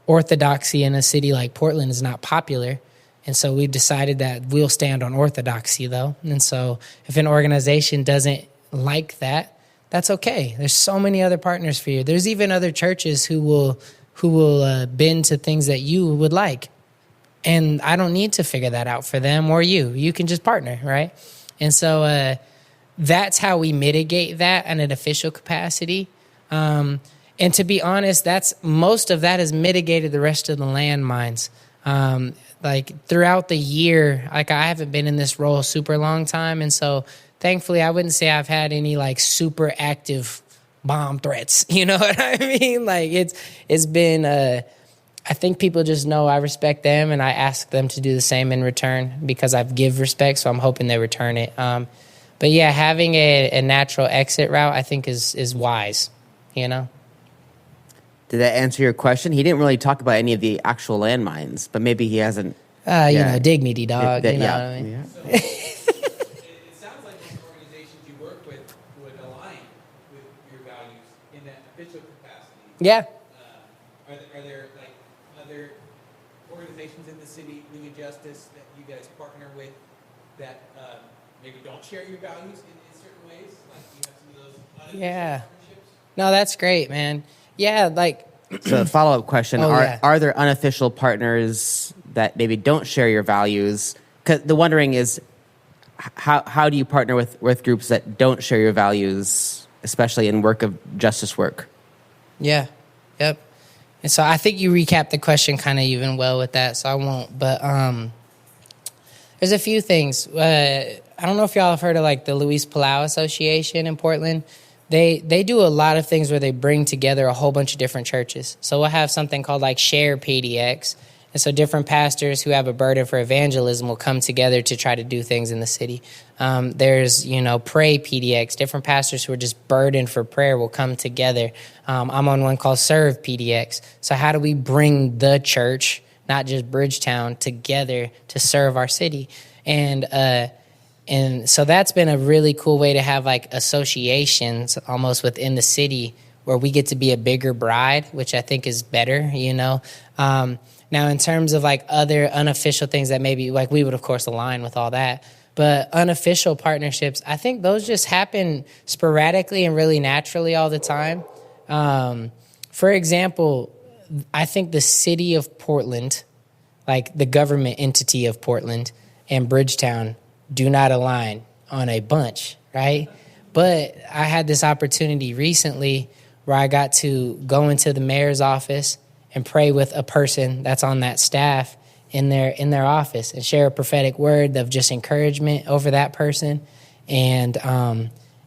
Orthodoxy in a city like Portland is not popular. And so we've decided that we'll stand on orthodoxy, though. And so if an organization doesn't like that, that's okay. There's so many other partners for you. There's even other churches who will bend to things that you would like. And I don't need to figure that out for them or you. You can just partner, right? And so that's how we mitigate that in an official capacity. And to be honest, most of that has mitigated the rest of the landmines. Throughout the year, I haven't been in this role a super long time. And so thankfully, I wouldn't say I've had any super active bomb threats. You know what I mean? It's been, I think people just know I respect them and I ask them to do the same in return because I've give respect. So I'm hoping they return it. But yeah, having a natural exit route, I think is wise, Did that answer your question? He didn't really talk about any of the actual landmines, but maybe he hasn't. Dignity, dog. What I mean? Yeah. It sounds like those organizations you work with would align with your values in that official capacity. Yeah. Are there other organizations in the city, League of Justice, that you guys partner with that maybe don't share your values in certain ways? You have some of those unofficial partnerships? No, that's great, man. Yeah, So a follow-up question, are there unofficial partners that maybe don't share your values? 'Cause the wondering is, how do you partner with groups that don't share your values, especially in work of justice work? Yeah, yep. And so I think you recapped the question kind of even well with that, so I won't. But there's a few things. I don't know if y'all have heard of the Luis Palau Association in Portland. They do a lot of things where they bring together a whole bunch of different churches. So we'll have something called Share PDX. And so different pastors who have a burden for evangelism will come together to try to do things in the city. There's, Pray PDX. Different pastors who are just burdened for prayer will come together. I'm on one called Serve PDX. So how do we bring the church, not just Bridgetown, together to serve our city? And so that's been a really cool way to have associations almost within the city where we get to be a bigger bride, which I think is better, Now, in terms of other unofficial things that maybe we would, of course, align with all that. But unofficial partnerships, I think those just happen sporadically and really naturally all the time. For example, I think the city of Portland, the government entity of Portland and Bridgetown, do not align on a bunch, right? But I had this opportunity recently where I got to go into the mayor's office and pray with a person that's on that staff in their office and share a prophetic word of just encouragement over that person. And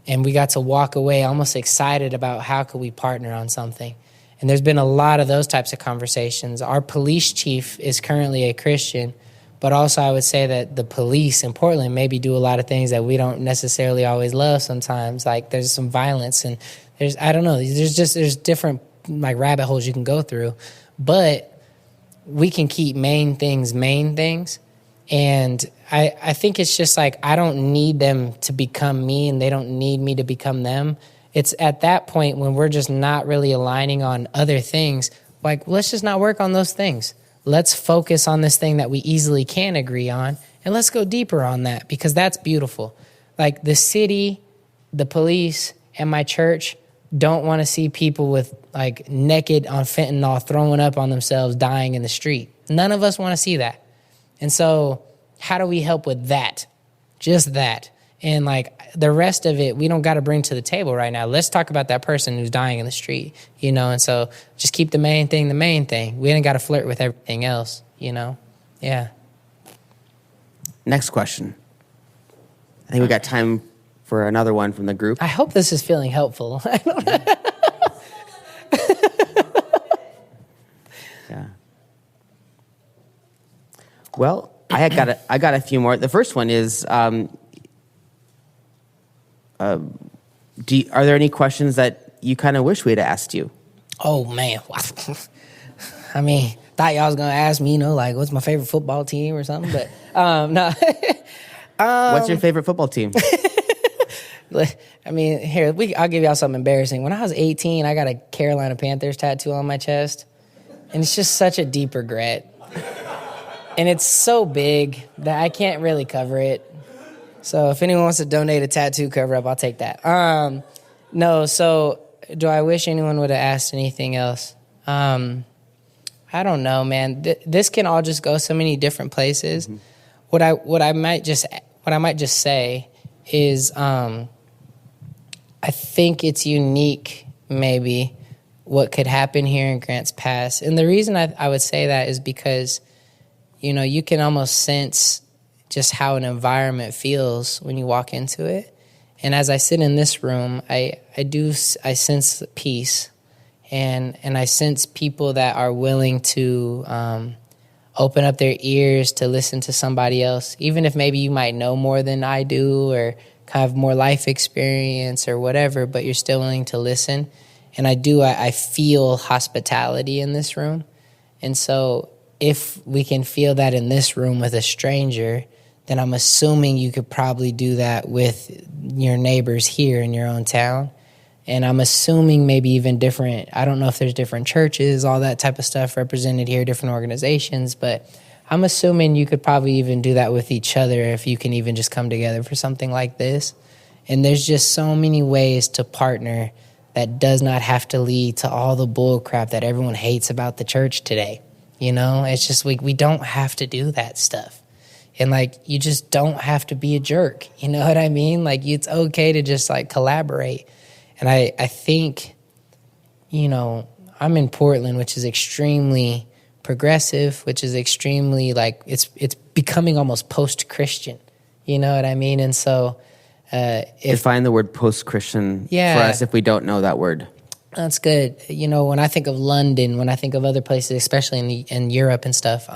we got to walk away almost excited about how could we partner on something. And there's been a lot of those types of conversations. Our police chief is currently a Christian, But also I would say that the police in Portland maybe do a lot of things that we don't necessarily always love sometimes. Like there's some violence and I don't know, there's different like rabbit holes you can go through. But we can keep main things. And I think it's just like I don't need them to become me and they don't need me to become them. It's at that point when we're just not really aligning on other things, like let's just not work on those things. Let's focus on this thing that we easily can agree on, and let's go deeper on that because that's beautiful. Like the city, the police, and my church don't want to see people with like naked on fentanyl throwing up on themselves, dying in the street. None of us want to see that. And so how do we help with that? Just that. And like the rest of it, we don't got to bring to the table right now. Let's talk about that person who's dying in the street, you know? And so just keep the main thing. We ain't got to flirt with everything else, you know? Yeah. Next question. I think we got time for another one from the group. I hope this is feeling helpful. Yeah. Well, I got a few more. The first one is, are there any questions that you kind of wish we'd asked you? Oh, man. I mean, thought y'all was going to ask me, you know, like, what's my favorite football team or something, but no. What's your favorite football team? I mean, here, I'll give y'all something embarrassing. When I was 18, I got a Carolina Panthers tattoo on my chest, and it's just such a deep regret. And it's so big that I can't really cover it. So if anyone wants to donate a tattoo cover-up, I'll take that. No, so do I wish anyone would have asked anything else? I don't know, man. This can all just go so many different places. Mm-hmm. What I might just say is I think it's unique, maybe, what could happen here in Grants Pass. And the reason I would say that is because, you know, you can almost sense just how an environment feels when you walk into it. And as I sit in this room, I sense peace, and I sense people that are willing to open up their ears to listen to somebody else, even if maybe you might know more than I do or kind of more life experience or whatever, but you're still willing to listen. And I feel hospitality in this room. And so if we can feel that in this room with a stranger, then I'm assuming you could probably do that with your neighbors here in your own town. And I'm assuming maybe even different, I don't know if there's different churches, all that type of stuff represented here, different organizations, but I'm assuming you could probably even do that with each other if you can even just come together for something like this. And there's just so many ways to partner that does not have to lead to all the bull crap that everyone hates about the church today. You know, it's just we don't have to do that stuff. And, like, you just don't have to be a jerk. You know what I mean? Like, it's okay to just, like, collaborate. And I think, you know, I'm in Portland, which is extremely progressive, which is extremely, like, it's becoming almost post-Christian. You know what I mean? And so define the word post-Christian for us if we don't know that word. That's good. You know, when I think of London, when I think of other places, especially in Europe and stuff,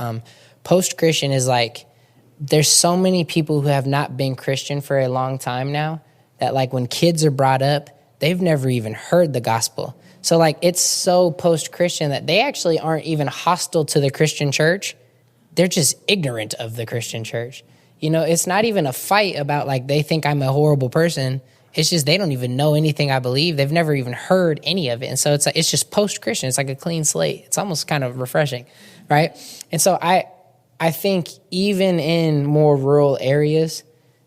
post-Christian is like, there's so many people who have not been Christian for a long time now that, like, when kids are brought up, they've never even heard the gospel. So, like, it's so post-Christian that they actually aren't even hostile to the Christian church. They're just ignorant of the Christian church. You know, it's not even a fight about, like, they think I'm a horrible person. It's just they don't even know anything I believe. They've never even heard any of it. And so it's just post-Christian. It's like a clean slate. It's almost kind of refreshing, right? And so I think even in more rural areas,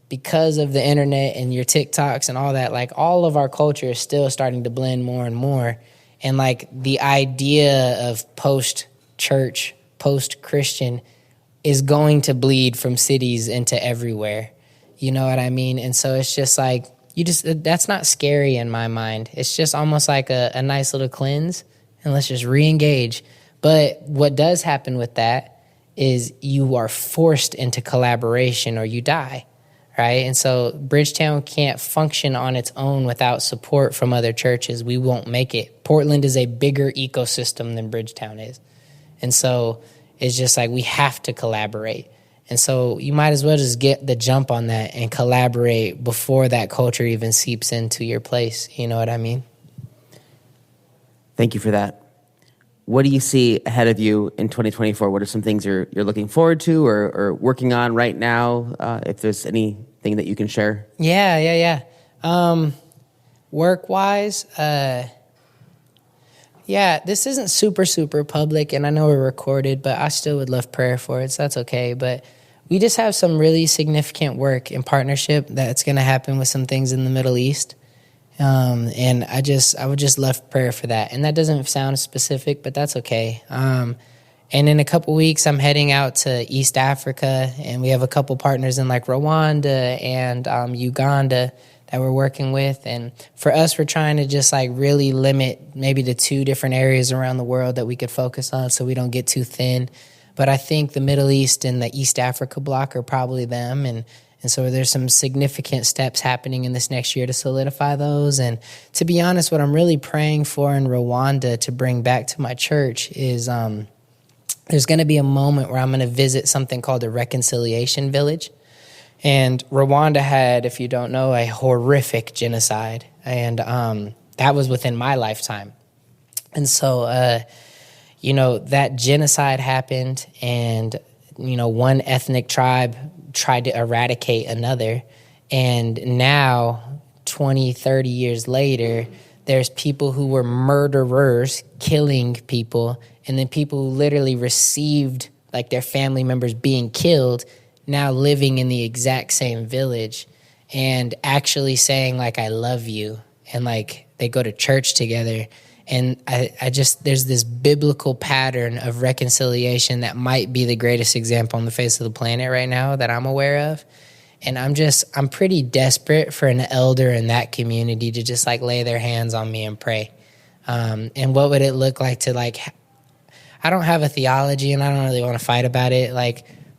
because of the internet and your TikToks and all that, like, all of our culture is still starting to blend more and more. And, like, the idea of post-church, post-Christian is going to bleed from cities into everywhere. You know what I mean? And so it's just like, that's not scary in my mind. It's just almost like a nice little cleanse, and let's just re-engage. But what does happen with that is you are forced into collaboration or you die, right? And so Bridgetown can't function on its own without support from other churches. We won't make it. Portland is a bigger ecosystem than Bridgetown is. And so it's just like we have to collaborate. And so you might as well just get the jump on that and collaborate before that culture even seeps into your place. You know what I mean? Thank you for that. What do you see ahead of you in 2024? What are some things you're looking forward to or working on right now? If there's anything that you can share. Yeah. Work-wise, this isn't super public, and I know we're recorded, but I still would love prayer for it, so that's okay. But we just have some really significant work in partnership that's going to happen with some things in the Middle East. And I would just love prayer for that. And that doesn't sound specific, but that's okay. And in a couple weeks, I'm heading out to East Africa, and we have a couple partners in like Rwanda and Uganda that we're working with. And for us, we're trying to just like really limit maybe to 2 different areas around the world that we could focus on so we don't get too thin. But I think the Middle East and the East Africa bloc are probably them. And so there's some significant steps happening in this next year to solidify those. And to be honest, what I'm really praying for in Rwanda to bring back to my church is there's going to be a moment where I'm going to visit something called a reconciliation village. And Rwanda had, if you don't know, a horrific genocide. And that was within my lifetime. And so, that genocide happened, and, one ethnic tribe tried to eradicate another. And now, 20, 30 years later, there's people who were murderers killing people, and then people who literally received like their family members being killed, now living in the exact same village and actually saying like, I love you. And like they go to church together. And I just, there's this biblical pattern of reconciliation that might be the greatest example on the face of the planet right now that I'm aware of. And I'm pretty desperate for an elder in that community to just like lay their hands on me and pray. And what would it look like to like, I don't have a theology and I don't really want to fight about it.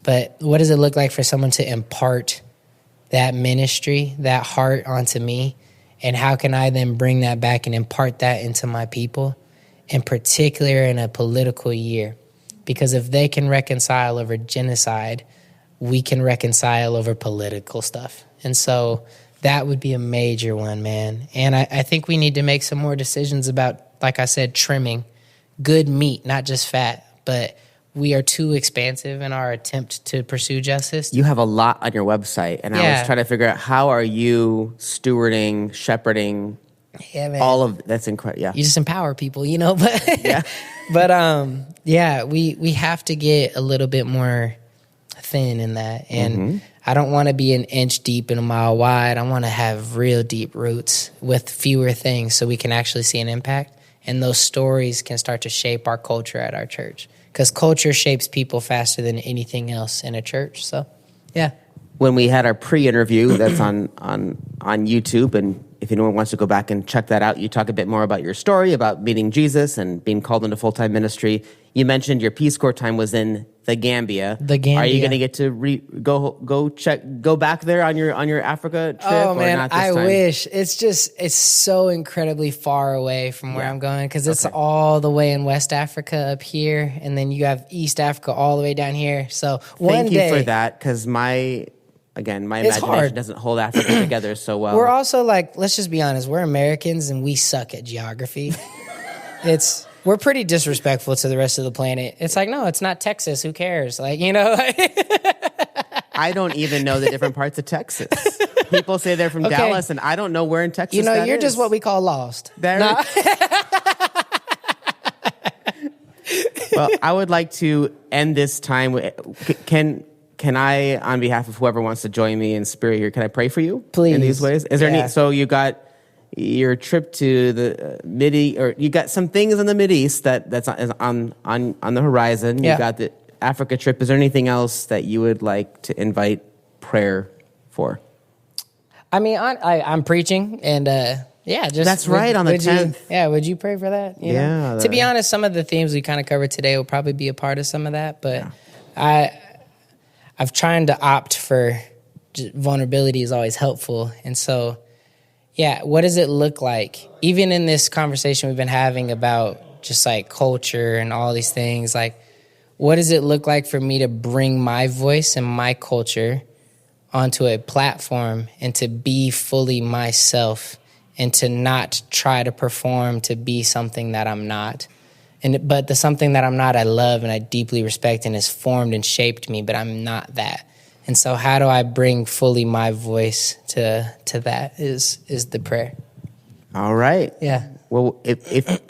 But what does it look like for someone to impart that ministry, that heart onto me? And how can I then bring that back and impart that into my people, in particular in a political year? Because if they can reconcile over genocide, we can reconcile over political stuff. And so that would be a major one, man. And I think we need to make some more decisions about, like I said, trimming good meat, not just fat, but we are too expansive in our attempt to pursue justice. You have a lot on your website, and I was trying to figure out how are you stewarding, shepherding all of that's incredible. Yeah, you just empower people, But we have to get a little bit more thin in that, and I don't want to be an inch deep and a mile wide. I want to have real deep roots with fewer things, so we can actually see an impact, and those stories can start to shape our culture at our church. Because culture shapes people faster than anything else in a church. So, yeah. When we had our pre-interview, that's on YouTube, and if anyone wants to go back and check that out, you talk a bit more about your story, about meeting Jesus and being called into full-time ministry. You mentioned your Peace Corps time was in the Gambia. Are you going to get to go back there on your Africa trip? Oh, or man, not this I time? wish. It's so incredibly far away from where I'm going, because it's all the way in West Africa up here, and then you have East Africa all the way down here. So Thank you for that, because my imagination hard. doesn't hold Africa together so well. We're also like, let's just be honest, we're Americans and we suck at geography. We're pretty disrespectful to the rest of the planet. It's like, no, it's not Texas. Who cares? I don't even know the different parts of Texas. People say they're from Dallas, and I don't know where in Texas that you're is. just what we call lost. Well, I would like to end this time with, can I, on behalf of whoever wants to join me in spirit here, can I pray for you? Please. In these ways? Is there any, so you got your trip to the Mid-East, or you got some things in the Mid-East that's on the horizon. You got the Africa trip. Is there anything else that you would like to invite prayer for? I mean, I'm preaching, and that's right, on the 10th. Would you pray for that? You know? To be honest, some of the themes we kind of covered today will probably be a part of some of that, but I've tried to opt for vulnerability is always helpful, and so. Yeah, what does it look like? Even in this conversation we've been having about just like culture and all these things, like what does it look like for me to bring my voice and my culture onto a platform and to be fully myself and to not try to perform to be something that I'm not. But the something that I'm not, I love and I deeply respect and has formed and shaped me, but I'm not that. And so how do I bring fully my voice to that is the prayer. All right. Yeah. Well, if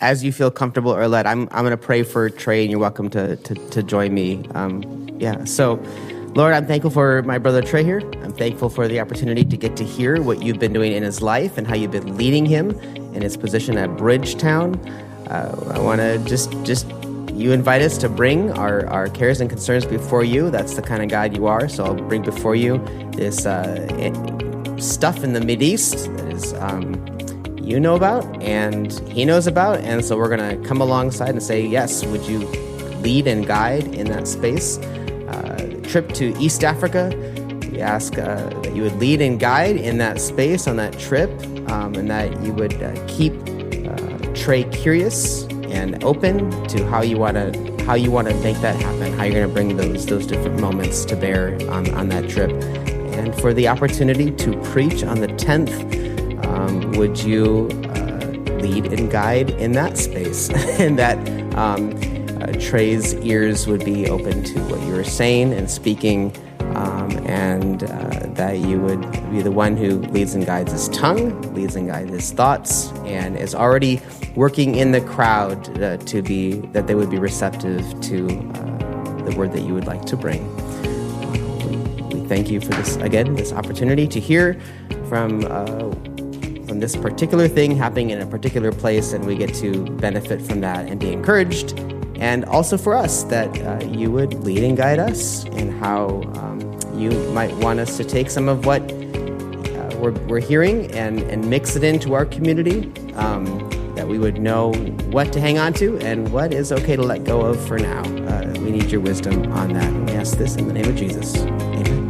as you feel comfortable or led, I'm going to pray for Trey, and you're welcome to join me. So, Lord, I'm thankful for my brother Trey here. I'm thankful for the opportunity to get to hear what you've been doing in his life and how you've been leading him in his position at Bridgetown. I want to just you invite us to bring our cares and concerns before you. That's the kind of God you are. So I'll bring before you this stuff in the Mideast that is you know about and he knows about. And so we're going to come alongside and say, yes, would you lead and guide in that space? Trip to East Africa, we ask that you would lead and guide in that space on that trip, and that you would keep Trey curious and open to how you want to make that happen, how you're going to bring those different moments to bear on that trip. And for the opportunity to preach on the 10th, would you lead and guide in that space, and that Trey's ears would be open to what you were saying and speaking, and that you would be the one who leads and guides his tongue, leads and guides his thoughts, and is already working in the crowd that they would be receptive to the word that you would like to bring. We thank you for this opportunity to hear from this particular thing happening in a particular place, and we get to benefit from that and be encouraged. And also for us, that you would lead and guide us in how you might want us to take some of what we're hearing and mix it into our community, that we would know what to hang on to and what is okay to let go of for now. We need your wisdom on that. And we ask this in the name of Jesus. Amen.